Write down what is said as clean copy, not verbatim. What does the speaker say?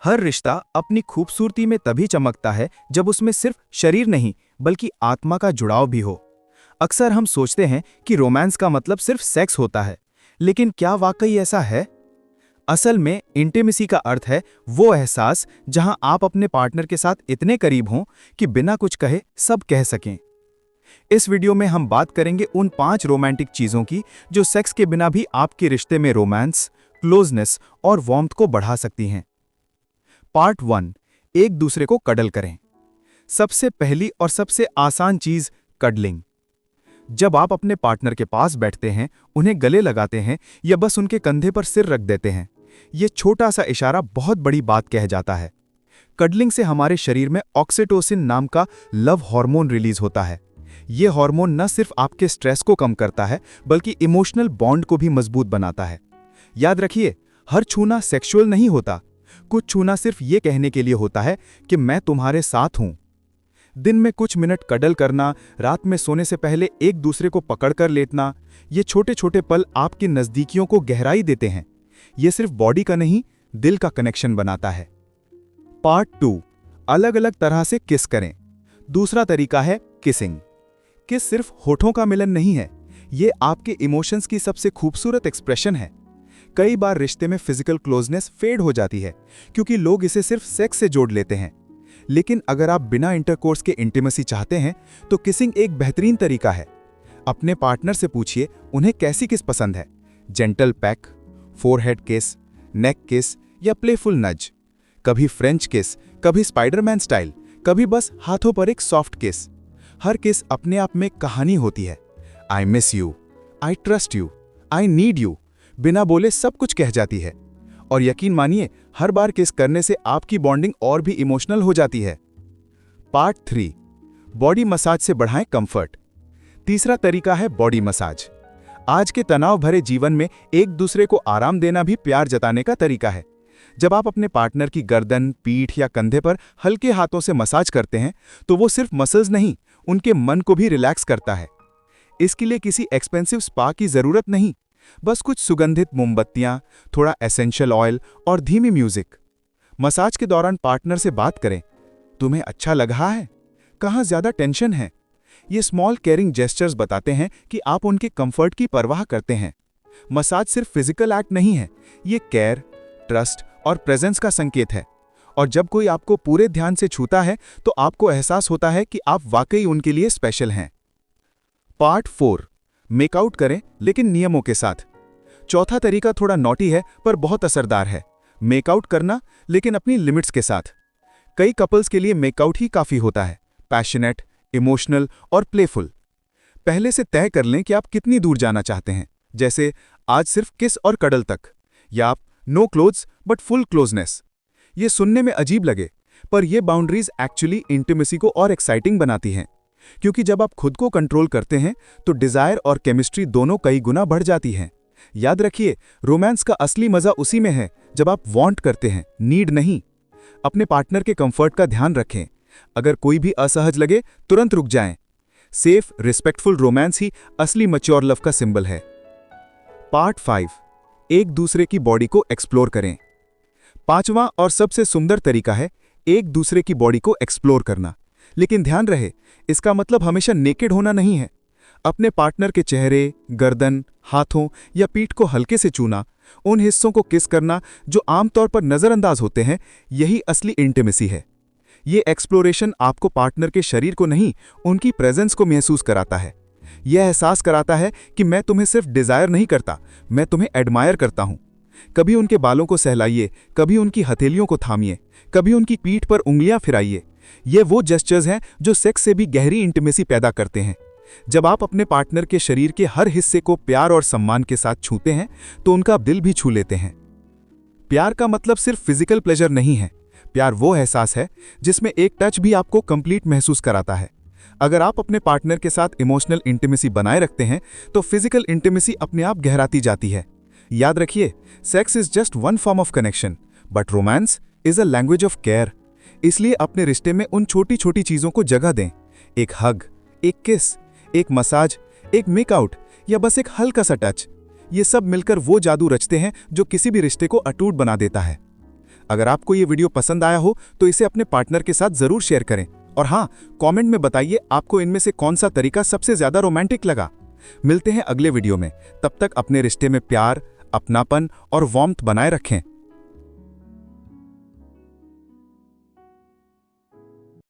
हर रिश्ता अपनी खूबसूरती में तभी चमकता है जब उसमें सिर्फ शरीर नहीं बल्कि आत्मा का जुड़ाव भी हो। अक्सर हम सोचते हैं कि रोमांस का मतलब सिर्फ सेक्स होता है, लेकिन क्या वाकई ऐसा है? असल में इंटीमेसी का अर्थ है वो एहसास जहां आप अपने पार्टनर के साथ इतने करीब हों कि बिना कुछ कहे सब कह सकें। इस वीडियो में हम बात करेंगे उन 5 रोमांटिक चीजों की जो सेक्स के बिना भी आपके रिश्ते में रोमांस, क्लोजनेस और वार्मथ को बढ़ा सकती हैं। पार्ट 1, एक दूसरे को कडल करें। सबसे पहली और सबसे आसान चीज कडलिंग। जब आप अपने पार्टनर के पास बैठते हैं, उन्हें गले लगाते हैं या बस उनके कंधे पर सिर रख देते हैं, यह छोटा सा इशारा बहुत बड़ी बात कह जाता है। कडलिंग से हमारे शरीर में ऑक्सीटोसिन नाम का लव हार्मोन रिलीज होता है। यह हार्मोन न सिर्फ आपके स्ट्रेस को कम करता है बल्कि इमोशनल बॉन्ड को भी मजबूत बनाता है। याद रखिए, हर छूना सेक्सुअल नहीं होता। कुछ छूना सिर्फ ये कहने के लिए होता है कि मैं तुम्हारे साथ हूं। दिन में कुछ मिनट कडल करना, रात में सोने से पहले एक दूसरे को पकड़कर लेटना, ये छोटे छोटे पल आपकी नजदीकियों को गहराई देते हैं। ये सिर्फ बॉडी का नहीं, दिल का कनेक्शन बनाता है। पार्ट 2, अलग अलग तरह से किस करें। दूसरा तरीका है किसिंग। किस सिर्फ होठों का मिलन नहीं है, ये आपके इमोशंस की सबसे खूबसूरत एक्सप्रेशन है। कई बार रिश्ते में फिजिकल क्लोजनेस फेड हो जाती है क्योंकि लोग इसे सिर्फ सेक्स से जोड़ लेते हैं। लेकिन अगर आप बिना इंटरकोर्स के इंटीमेसी चाहते हैं तो किसिंग एक बेहतरीन तरीका है। अपने पार्टनर से पूछिए उन्हें कैसी किस पसंद है। जेंटल पैक, फोरहेड किस, नेक किस या प्लेफुल नज। कभी फ्रेंच किस, कभी स्पाइडरमैन स्टाइल, कभी बस हाथों पर एक सॉफ्ट किस। हर किस अपने आप में कहानी होती है। I miss you, I trust you, I need you बिना बोले सब कुछ कह जाती है। और यकीन मानिए, हर बार किस करने से आपकी बॉन्डिंग और भी इमोशनल हो जाती है। पार्ट 3, बॉडी मसाज से बढ़ाएं कंफर्ट। तीसरा तरीका है बॉडी मसाज। आज के तनाव भरे जीवन में एक दूसरे को आराम देना भी प्यार जताने का तरीका है। जब आप अपने पार्टनर की गर्दन, पीठ या कंधे पर हल्के हाथों से मसाज करते हैं तो वो सिर्फ मसल्स नहीं, उनके मन को भी रिलैक्स करता है। इसके लिए किसी एक्सपेंसिव स्पा की जरूरत नहीं, बस कुछ सुगंधित मोमबत्तियां, थोड़ा एसेंशियल ऑयल और धीमी म्यूजिक। मसाज के दौरान पार्टनर से बात करें, तुम्हें अच्छा लग रहा है? कहाँ ज्यादा टेंशन है? ये स्मॉल केयरिंग जेस्चर्स बताते हैं कि आप उनके कंफर्ट की परवाह करते हैं। मसाज सिर्फ फिजिकल एक्ट नहीं है, ये केयर, ट्रस्ट और प्रेजेंस का संकेत है। और जब कोई आपको पूरे ध्यान से छूता है तो आपको एहसास होता है कि आप वाकई उनके लिए स्पेशल हैं। पार्ट 4, मेकआउट करें लेकिन नियमों के साथ। चौथा तरीका थोड़ा नॉटी है पर बहुत असरदार है। मेकआउट करना लेकिन अपनी लिमिट्स के साथ। कई कपल्स के लिए मेकआउट ही काफी होता है, पैशनेट, इमोशनल और प्लेफुल। पहले से तय कर लें कि आप कितनी दूर जाना चाहते हैं, जैसे आज सिर्फ किस और कडल तक, या आप no clothes but full closeness. ये सुनने में अजीब लगे, पर ये बाउंड्रीज एक्चुअली इंटीमेसी को और एक्साइटिंग बनाती हैं। क्योंकि जब आप खुद को कंट्रोल करते हैं तो डिजायर और केमिस्ट्री दोनों कई गुना बढ़ जाती हैं। याद रखिए, रोमांस का असली मजा उसी में है जब आप वांट करते हैं, नीड नहीं। अपने पार्टनर के कंफर्ट का ध्यान रखें। अगर कोई भी असहज लगे, तुरंत रुक जाएं। सेफ, रिस्पेक्टफुल रोमांस ही असली मैच्योर लव का सिंबल है। पार्ट 5, एक दूसरे की बॉडी को एक्सप्लोर करें। पांचवां और सबसे सुंदर तरीका है एक दूसरे की बॉडी को एक्सप्लोर करना। लेकिन ध्यान रहे, इसका मतलब हमेशा नेकेड होना नहीं है। अपने पार्टनर के चेहरे, गर्दन, हाथों या पीठ को हल्के से छूना, उन हिस्सों को किस करना जो आमतौर पर नजरअंदाज होते हैं, यही असली इंटीमेसी है। ये एक्सप्लोरेशन आपको पार्टनर के शरीर को नहीं, उनकी प्रेजेंस को महसूस कराता है। यह एहसास कराता है कि मैं तुम्हें सिर्फ डिजायर नहीं करता, मैं तुम्हें एडमायर करता हूं। कभी उनके बालों को सहलाइए, कभी उनकी हथेलियों को थामिए, कभी उनकी पीठ पर उंगलियां फिराइए। ये वो जेस्चर्स हैं जो सेक्स से भी गहरी इंटीमेसी पैदा करते हैं। जब आप अपने पार्टनर के शरीर के हर हिस्से को प्यार और सम्मान के साथ छूते हैं तो उनका दिल भी छू लेते हैं। प्यार का मतलब सिर्फ फिजिकल प्लेजर नहीं है। प्यार वो एहसास है जिसमें एक टच भी आपको कंप्लीट महसूस कराता है। अगर आप अपने पार्टनर के साथ इमोशनल इंटीमेसी बनाए रखते हैं तो फिजिकल इंटीमेसी अपने आप गहराती जाती है। याद रखिए, sex is just one form of connection, but romance is a language of care. इसलिए अपने रिश्ते में उन छोटी छोटी चीजों को जगह दें। एक हग, एक किस, एक मसाज, एक मेकआउट या बस एक हल्का सा टच। ये सब मिलकर वो जादू रचते हैं जो किसी भी रिश्ते को अटूट बना देता है। अगर आपको ये वीडियो पसंद आया हो तो इसे अपने पार्टनर के साथ जरूर शेयर करें। और हाँ, कमेंट में बताइए आपको इनमें से कौन सा तरीका सबसे ज्यादा रोमांटिक लगा। मिलते हैं अगले वीडियो में। तब तक अपने रिश्ते में प्यार, अपनापन और वार्मथ बनाए रखें।